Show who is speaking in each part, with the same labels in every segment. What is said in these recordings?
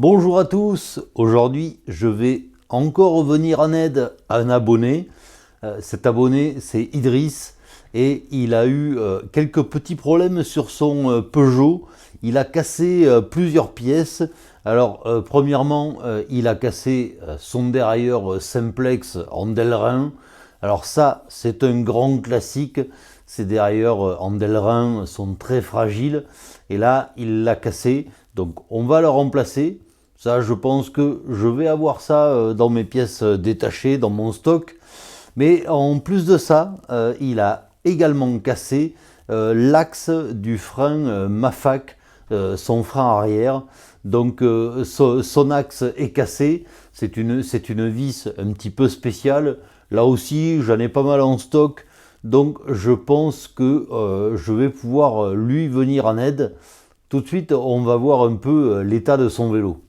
Speaker 1: Bonjour à tous, aujourd'hui je vais encore venir en aide à un abonné. Cet abonné c'est Idriss et il a eu quelques petits problèmes sur son Peugeot. Il a cassé plusieurs pièces. Alors premièrement il a cassé son dérailleur simplex en Delrin. Alors ça c'est un grand classique. Ces dérailleurs en Delrin sont très fragiles et là il l'a cassé. Donc on va le remplacer. Ça, je pense que je vais avoir ça dans mes pièces détachées, dans mon stock. Mais en plus de ça, il a également cassé l'axe du frein Mafac, son frein arrière. Donc son axe est cassé. C'est une vis un petit peu spéciale. Là aussi, j'en ai pas mal en stock. Donc je pense que je vais pouvoir lui venir en aide. Tout de suite, on va voir un peu l'état de son vélo.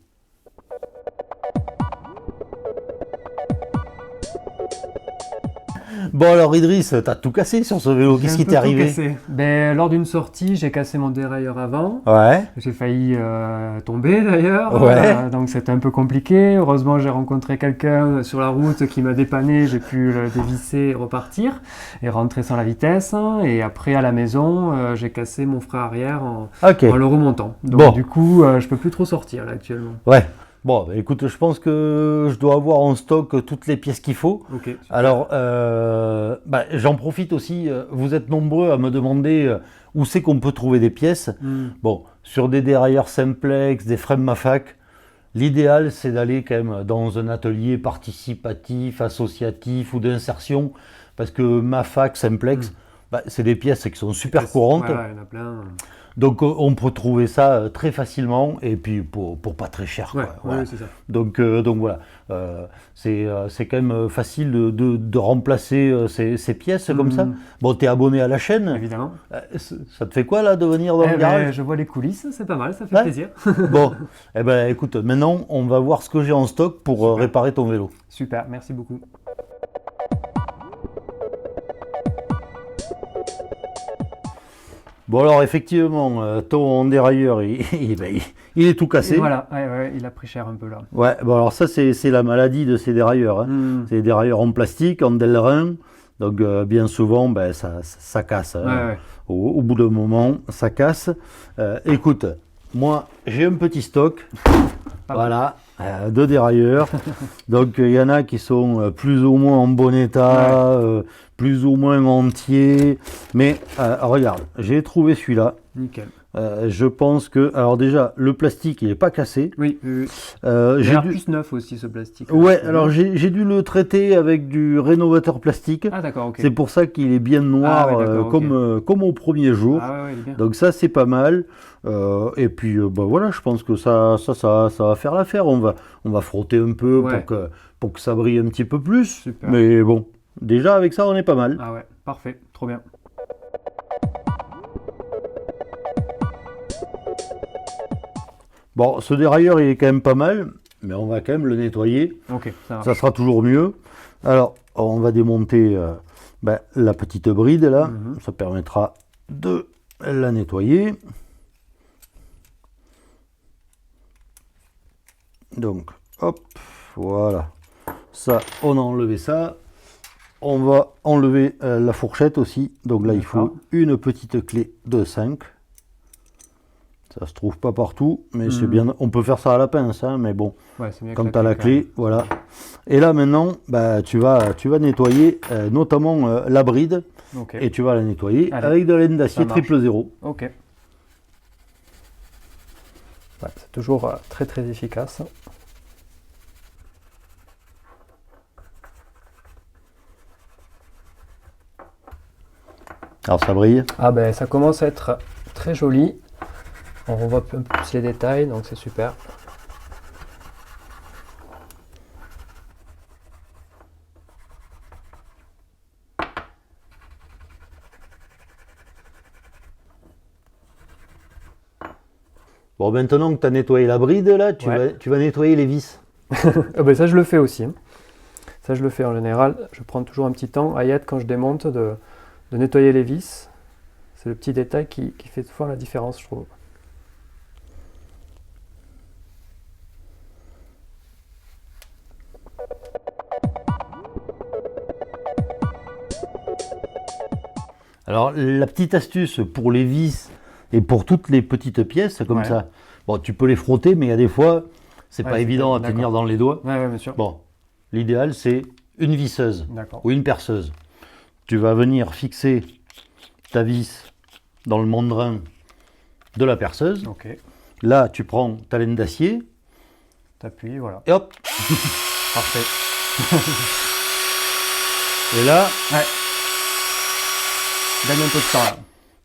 Speaker 1: Bon alors Idriss, t'as tout cassé sur ce vélo, qu'est-ce qui t'est arrivé?
Speaker 2: Lors d'une sortie, j'ai cassé mon dérailleur avant.
Speaker 1: Ouais,
Speaker 2: J'ai failli tomber d'ailleurs,
Speaker 1: ouais,
Speaker 2: donc c'était un peu compliqué. Heureusement, j'ai rencontré quelqu'un sur la route qui m'a dépanné. J'ai pu le dévisser, repartir et rentrer sans la vitesse. Et après, à la maison, j'ai cassé mon frein arrière
Speaker 1: ok,
Speaker 2: en le remontant. Donc
Speaker 1: bon,
Speaker 2: du coup, je peux plus trop sortir là actuellement.
Speaker 1: ouais. Bon, bah, écoute, je pense que je dois avoir en stock toutes les pièces qu'il faut.
Speaker 2: Ok, super.
Speaker 1: Alors, j'en profite aussi, vous êtes nombreux à me demander où c'est qu'on peut trouver des pièces. Bon, sur des dérailleurs simplex, des freins Mafac, l'idéal c'est d'aller quand même dans un atelier participatif, associatif ou d'insertion, parce que Mafac, simplex, c'est des pièces qui sont super courantes.
Speaker 2: Ouais, il y en a plein.
Speaker 1: Donc on peut trouver ça très facilement et puis pour pas très cher.
Speaker 2: Ouais,
Speaker 1: Quoi, voilà.
Speaker 2: ouais, c'est ça.
Speaker 1: Donc voilà, c'est quand même facile de remplacer ces pièces comme ça. Bon, t'es abonné à la chaîne,
Speaker 2: Évidemment.
Speaker 1: ça te fait quoi là de venir dans le garage?
Speaker 2: Je vois les coulisses, c'est pas mal, ça fait
Speaker 1: Ouais.
Speaker 2: plaisir.
Speaker 1: Bon, eh ben écoute, maintenant on va voir ce que j'ai en stock pour
Speaker 2: Super.
Speaker 1: réparer ton vélo.
Speaker 2: Super, merci beaucoup.
Speaker 1: Bon alors effectivement, ton dérailleur il est tout cassé.
Speaker 2: Et voilà, ouais, il a pris cher un peu là.
Speaker 1: Ouais, bon alors ça c'est la maladie de ces dérailleurs. Hein. C'est des dérailleurs en plastique, en Delrin. Donc bien souvent ça casse. Hein.
Speaker 2: Ouais.
Speaker 1: Au bout d'un moment, ça casse. Écoute, moi j'ai un petit stock. Voilà, de dérailleurs. Donc il y en a qui sont plus ou moins en bon état, plus ou moins entiers. Mais regarde, j'ai trouvé celui-là.
Speaker 2: Nickel.
Speaker 1: Je pense que, alors déjà, le plastique, il n'est pas cassé.
Speaker 2: Oui. Il
Speaker 1: J'ai
Speaker 2: a l'air
Speaker 1: dû...
Speaker 2: plus neuf aussi ce plastique.
Speaker 1: Ouais, alors j'ai dû le traiter avec du rénovateur plastique.
Speaker 2: Ah d'accord, ok.
Speaker 1: C'est pour ça qu'il est bien noir,
Speaker 2: Ah ouais, d'accord,
Speaker 1: comme au premier jour.
Speaker 2: Ah ouais, il est bien.
Speaker 1: Donc ça, c'est pas mal. Et puis, voilà, je pense que ça va faire l'affaire. On va frotter un peu
Speaker 2: Ouais.
Speaker 1: pour que ça brille un petit peu plus.
Speaker 2: Super.
Speaker 1: Mais bon, déjà, avec ça, on est pas mal.
Speaker 2: Ah ouais, parfait, trop bien.
Speaker 1: Bon, ce dérailleur, il est quand même pas mal, mais on va quand même le nettoyer.
Speaker 2: Ok, ça marche.
Speaker 1: Ça sera toujours mieux. Alors, on va démonter la petite bride là. Ça permettra de la nettoyer. Donc, hop, voilà. Ça, on a enlevé ça. On va enlever la fourchette aussi. Donc là, il faut une petite clé de 5. Ça se trouve pas partout, mais c'est bien. On peut faire ça à la pince, hein, mais bon,
Speaker 2: Ouais, c'est mieux
Speaker 1: quand
Speaker 2: que
Speaker 1: tu as la clé, voilà. Et là maintenant, tu vas nettoyer notamment la bride,
Speaker 2: Ok.
Speaker 1: et tu vas la nettoyer
Speaker 2: Allez,
Speaker 1: avec de la laine d'acier
Speaker 2: ça marche.
Speaker 1: 000.
Speaker 2: Ok. Ouais, c'est toujours très très efficace.
Speaker 1: Alors ça brille.
Speaker 2: Ah ben ça commence à être très joli. On revoit un peu plus les détails, donc c'est super.
Speaker 1: Bon, maintenant que tu as nettoyé la bride, là, tu vas nettoyer les vis.
Speaker 2: Ah ben ça je le fais aussi. Ça je le fais en général. Je prends toujours un petit temps, Hayat, quand je démonte, de nettoyer les vis. C'est le petit détail qui fait souvent la différence, je trouve.
Speaker 1: Alors, la petite astuce pour les vis et pour toutes les petites pièces comme ça, bon, tu peux les frotter, mais il y a des fois, c'est pas évident à tenir dans les doigts.
Speaker 2: Ouais, bien sûr.
Speaker 1: Bon, l'idéal, c'est une visseuse ou une perceuse. Tu vas venir fixer ta vis dans le mandrin de la perceuse. Là, tu prends ta laine d'acier.
Speaker 2: T'appuies, voilà.
Speaker 1: Et hop.
Speaker 2: Parfait.
Speaker 1: Et là,
Speaker 2: gagne un peu de temps là.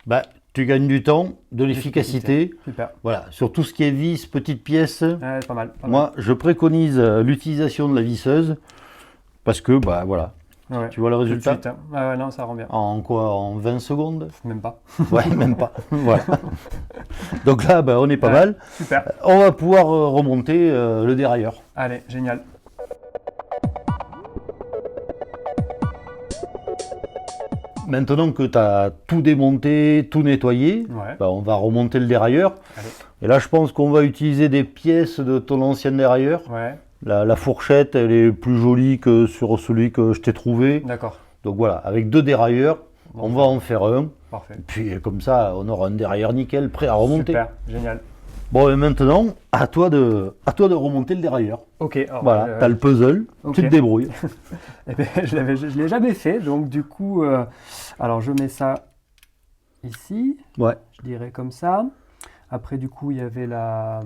Speaker 1: Bah, tu gagnes du temps, de l'efficacité.
Speaker 2: Super.
Speaker 1: Voilà, sur tout ce qui est vis, petites pièces.
Speaker 2: Pas mal.
Speaker 1: Moi, je préconise l'utilisation de la visseuse parce que, bah voilà. Tu vois le résultat?
Speaker 2: Tout de suite, hein. Non, ça rend bien.
Speaker 1: En quoi? En 20 secondes?
Speaker 2: Même pas.
Speaker 1: Ouais, même pas. Voilà. Donc là, bah, on est pas mal.
Speaker 2: Super.
Speaker 1: On va pouvoir remonter le dérailleur.
Speaker 2: Allez, génial.
Speaker 1: Maintenant que tu as tout démonté, tout nettoyé, bah, on va remonter le dérailleur.
Speaker 2: Allez.
Speaker 1: Et là, je pense qu'on va utiliser des pièces de ton ancien dérailleur. La fourchette, elle est plus jolie que sur celui que je t'ai trouvé.
Speaker 2: D'accord.
Speaker 1: Donc voilà, avec 2 dérailleurs, on va en faire un.
Speaker 2: Parfait.
Speaker 1: Puis comme ça, on aura un dérailleur nickel, prêt à remonter.
Speaker 2: Super, génial.
Speaker 1: Bon, et maintenant, à toi de remonter le dérailleur.
Speaker 2: Ok.
Speaker 1: Voilà, tu as le puzzle, tu te débrouilles.
Speaker 2: Eh bien, je ne l'ai jamais fait, donc du coup, alors je mets ça ici.
Speaker 1: Ouais.
Speaker 2: Je dirais comme ça. Après, du coup, il y avait la...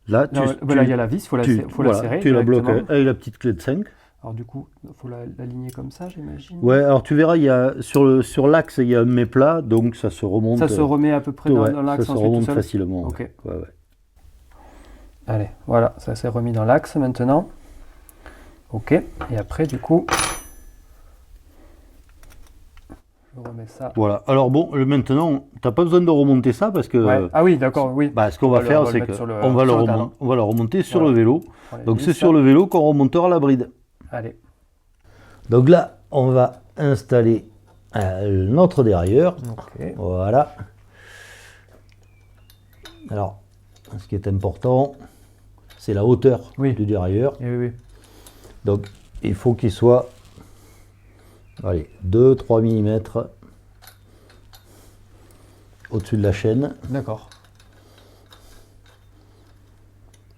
Speaker 1: Là,
Speaker 2: il y a la vis, il faut la serrer.
Speaker 1: Tu la bloques avec la petite clé de 5.
Speaker 2: Alors du coup, il faut l'aligner comme ça, j'imagine.
Speaker 1: Ouais, alors tu verras, il y a, sur l'axe, il y a un mes plat, donc ça se remonte.
Speaker 2: Ça se remet à peu près dans l'axe.
Speaker 1: Ça se remonte facilement.
Speaker 2: Ok.
Speaker 1: Ouais.
Speaker 2: Allez, voilà, ça s'est remis dans l'axe maintenant. Ok, et après, du coup, je remets ça.
Speaker 1: Voilà, alors bon, maintenant, tu n'as pas besoin de remonter ça parce que...
Speaker 2: Ouais. Ah oui, d'accord, oui.
Speaker 1: Bah, ce qu'on va faire, c'est qu'on va le remonter sur le vélo. Donc c'est sur le vélo qu'on remontera la bride.
Speaker 2: Allez.
Speaker 1: Donc là, on va installer notre dérailleur. Voilà. Alors, ce qui est important, c'est la hauteur du dérailleur.
Speaker 2: Oui.
Speaker 1: Donc, il faut qu'il soit 2-3 mm au-dessus de la chaîne.
Speaker 2: D'accord.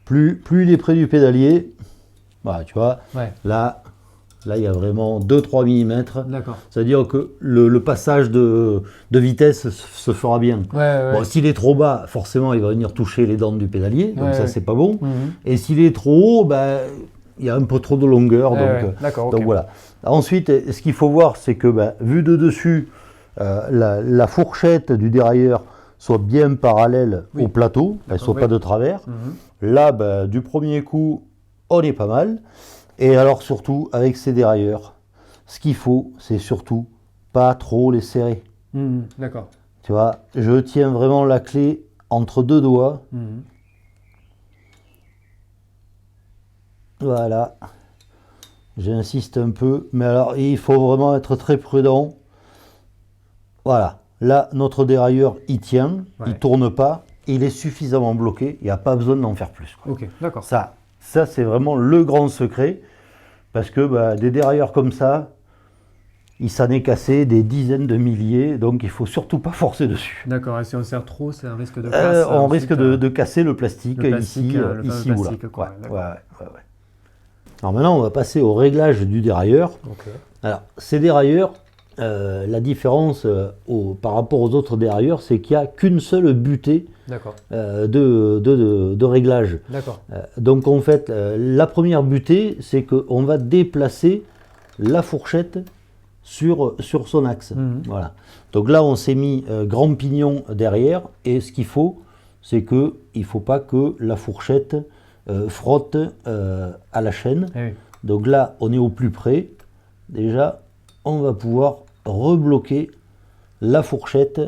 Speaker 1: Plus il est près du pédalier, voilà, tu vois, là, il y a vraiment 2-3 mm.
Speaker 2: D'accord.
Speaker 1: C'est-à-dire que le passage de vitesse se fera bien. Bon, s'il est trop bas, forcément, il va venir toucher les dents du pédalier, donc ça, c'est pas bon. Et s'il est trop haut, il y a un peu trop de longueur. Donc voilà. Ensuite, ce qu'il faut voir, c'est que vu de dessus, la fourchette du dérailleur soit bien parallèle au plateau, elle ne soit pas de travers. Là, du premier coup, on est pas mal. Et alors surtout, avec ces dérailleurs, ce qu'il faut, c'est surtout pas trop les serrer.
Speaker 2: D'accord.
Speaker 1: Tu vois, je tiens vraiment la clé entre 2 doigts. Voilà. J'insiste un peu, mais alors il faut vraiment être très prudent. Voilà. Là, notre dérailleur, il tient, il ne tourne pas, il est suffisamment bloqué, il n'y a pas besoin d'en faire plus.
Speaker 2: Ok, d'accord.
Speaker 1: Ça c'est vraiment le grand secret, parce que des dérailleurs comme ça, il s'en est cassé des dizaines de milliers, donc il ne faut surtout pas forcer dessus.
Speaker 2: D'accord, et si on serre trop, c'est un risque de casse.
Speaker 1: On risque de casser le plastique, ici ou là. Alors maintenant, on va passer au réglage du dérailleur. Alors, ces dérailleurs, la différence par rapport aux autres dérailleurs, c'est qu'il n'y a qu'une seule butée de réglage. Donc en fait, la première butée, c'est qu'on va déplacer la fourchette sur son axe. Voilà. Donc là, on s'est mis grand pignon derrière, et ce qu'il faut, c'est qu'il ne faut pas que la fourchette frotte à la chaîne. Donc là, on est au plus près. Déjà, on va pouvoir rebloquer la fourchette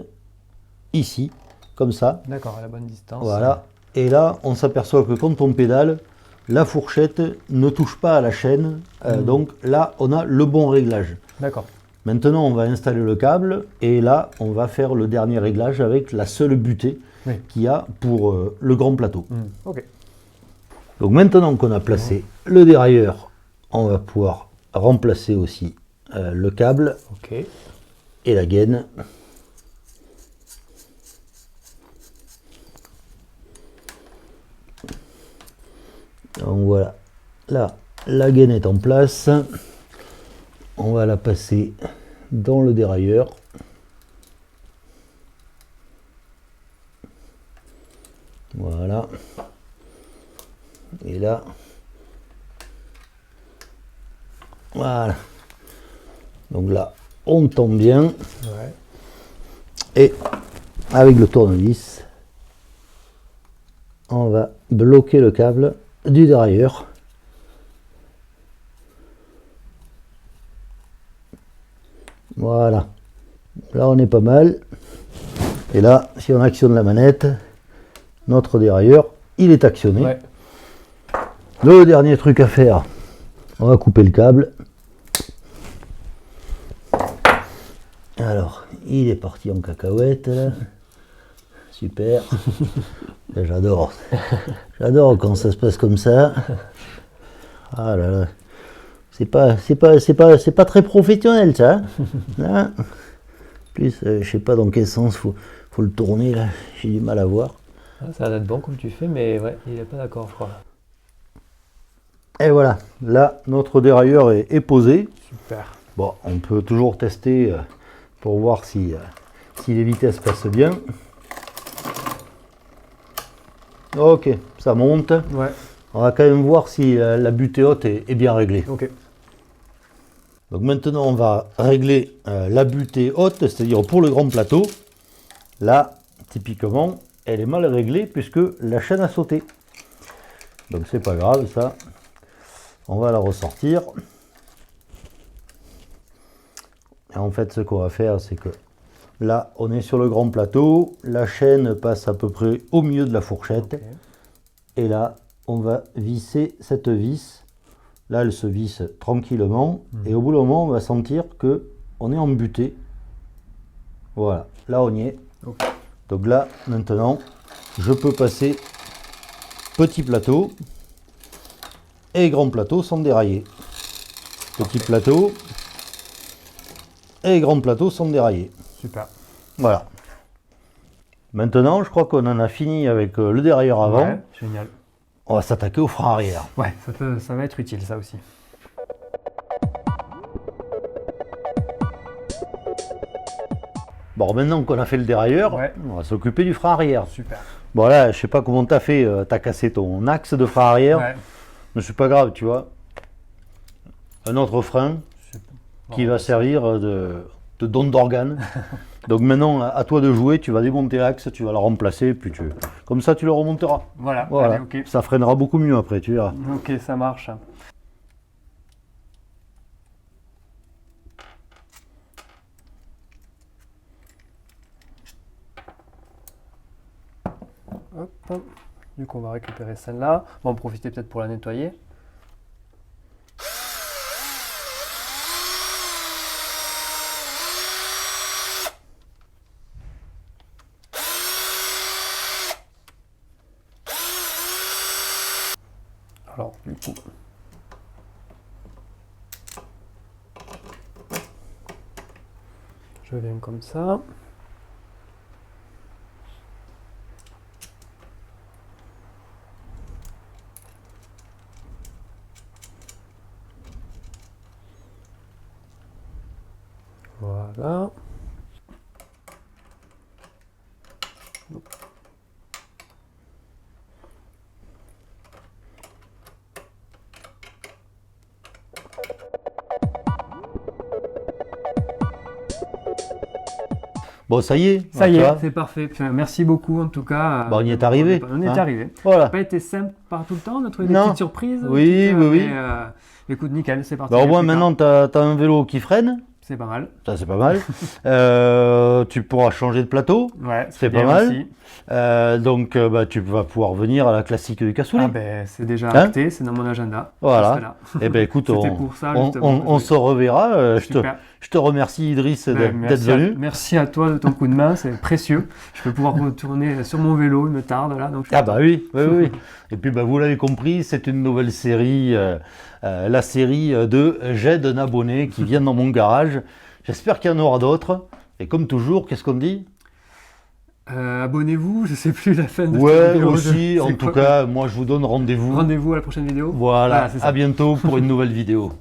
Speaker 1: ici, comme ça.
Speaker 2: D'accord, à la bonne distance.
Speaker 1: Voilà. Et là, on s'aperçoit que quand on pédale, la fourchette ne touche pas à la chaîne. Donc là, on a le bon réglage.
Speaker 2: D'accord.
Speaker 1: Maintenant, on va installer le câble. Et là, on va faire le dernier réglage avec la seule butée qu'il y a pour le grand plateau. Donc maintenant qu'on a placé le dérailleur, on va pouvoir remplacer aussi le câble. et la gaine. Donc voilà, là la gaine est en place. On va la passer dans le dérailleur. Voilà. Et là, voilà. Donc là, on tombe bien.
Speaker 2: Ouais.
Speaker 1: Et avec le tournevis, on va bloquer le câble du dérailleur. Voilà. Là, on est pas mal. Et là, si on actionne la manette, notre dérailleur, il est actionné.
Speaker 2: Ouais.
Speaker 1: Le dernier truc à faire, on va couper le câble. Alors, il est parti en cacahuète. Là. Super. J'adore. J'adore quand ça se passe comme ça. Ah là là. C'est pas très professionnel ça. Hein. En plus, je sais pas dans quel sens faut le tourner là. J'ai du mal à voir.
Speaker 2: Ça va être bon comme tu fais, mais ouais, il est pas d'accord, je crois.
Speaker 1: Et voilà, là notre dérailleur est posé.
Speaker 2: Super.
Speaker 1: Bon, on peut toujours tester pour voir si les vitesses passent bien. Ok, ça monte.
Speaker 2: Ouais.
Speaker 1: On va quand même voir si la butée haute est bien réglée.
Speaker 2: Ok.
Speaker 1: Donc maintenant on va régler la butée haute, c'est-à-dire pour le grand plateau. Là, typiquement, elle est mal réglée puisque la chaîne a sauté. Donc c'est pas grave ça. On va la ressortir. Et en fait ce qu'on va faire c'est que là on est sur le grand plateau, la chaîne passe à peu près au milieu de la fourchette.
Speaker 2: Okay.
Speaker 1: Et là on va visser cette vis. Là elle se visse tranquillement et au bout d'un moment on va sentir que on est en butée. Voilà, là on y est.
Speaker 2: Okay.
Speaker 1: Donc là maintenant je peux passer petit plateau et grand plateau sans dérailler. Petit plateau et grand plateau sans dérailler.
Speaker 2: Super.
Speaker 1: Voilà. Maintenant, je crois qu'on en a fini avec le dérailleur avant.
Speaker 2: Ouais, génial.
Speaker 1: On va s'attaquer au frein arrière.
Speaker 2: Ouais, ça va être utile ça aussi.
Speaker 1: Bon, maintenant qu'on a fait le dérailleur,
Speaker 2: ouais.
Speaker 1: On va s'occuper du frein arrière.
Speaker 2: Super.
Speaker 1: Bon là, je sais pas comment t'as fait, t'as cassé ton axe de frein arrière.
Speaker 2: Ouais.
Speaker 1: Mais c'est pas grave, tu vois. Un autre frein qui va servir de don d'organe. Donc maintenant, à toi de jouer, tu vas démonter l'axe, tu vas le remplacer, puis comme ça tu le remonteras.
Speaker 2: Voilà.
Speaker 1: Voilà.
Speaker 2: Allez, okay.
Speaker 1: Ça freinera beaucoup mieux après, tu verras.
Speaker 2: Ok, ça marche. Hop. Du coup, on va récupérer celle-là. On va en profiter peut-être pour la nettoyer. Alors, du coup, je viens comme ça. Voilà.
Speaker 1: Bon, ça y est.
Speaker 2: Ça y est, c'est parfait. Enfin, merci beaucoup en tout cas.
Speaker 1: Bon, on y est arrivé.
Speaker 2: On y est arrivé.
Speaker 1: Voilà.
Speaker 2: Ça n'a pas été simple par tout le temps, on a trouvé des petites surprises.
Speaker 1: Oui.
Speaker 2: Mais, écoute, nickel, c'est parti.
Speaker 1: Bah, au moins maintenant, tu as un vélo qui freine.
Speaker 2: C'est pas mal.
Speaker 1: Ça, c'est pas mal. Tu pourras changer de plateau.
Speaker 2: Ouais,
Speaker 1: c'est pas mal. Donc, tu vas pouvoir venir à la classique du cassoulet.
Speaker 2: Ah ben, c'est déjà acté, c'est dans mon agenda.
Speaker 1: Voilà. Et ben écoute, on se reverra. Je te remercie Idriss d'être venu.
Speaker 2: Merci à toi de ton coup de main, c'est précieux. Je vais pouvoir retourner sur mon vélo, il me tarde là. Donc
Speaker 1: ah bah oui. Et puis vous l'avez compris, c'est une nouvelle série, la série de J'aide un abonné qui vient dans mon garage. J'espère qu'il y en aura d'autres. Et comme toujours, qu'est-ce qu'on dit?
Speaker 2: Abonnez-vous, je sais plus la fin de cette
Speaker 1: Ouais,
Speaker 2: vidéo.
Speaker 1: aussi,
Speaker 2: C'est
Speaker 1: en tout
Speaker 2: quoi
Speaker 1: cas, moi je vous donne rendez-vous.
Speaker 2: Rendez-vous à la prochaine vidéo.
Speaker 1: Voilà,
Speaker 2: C'est ça.
Speaker 1: à bientôt pour une nouvelle vidéo.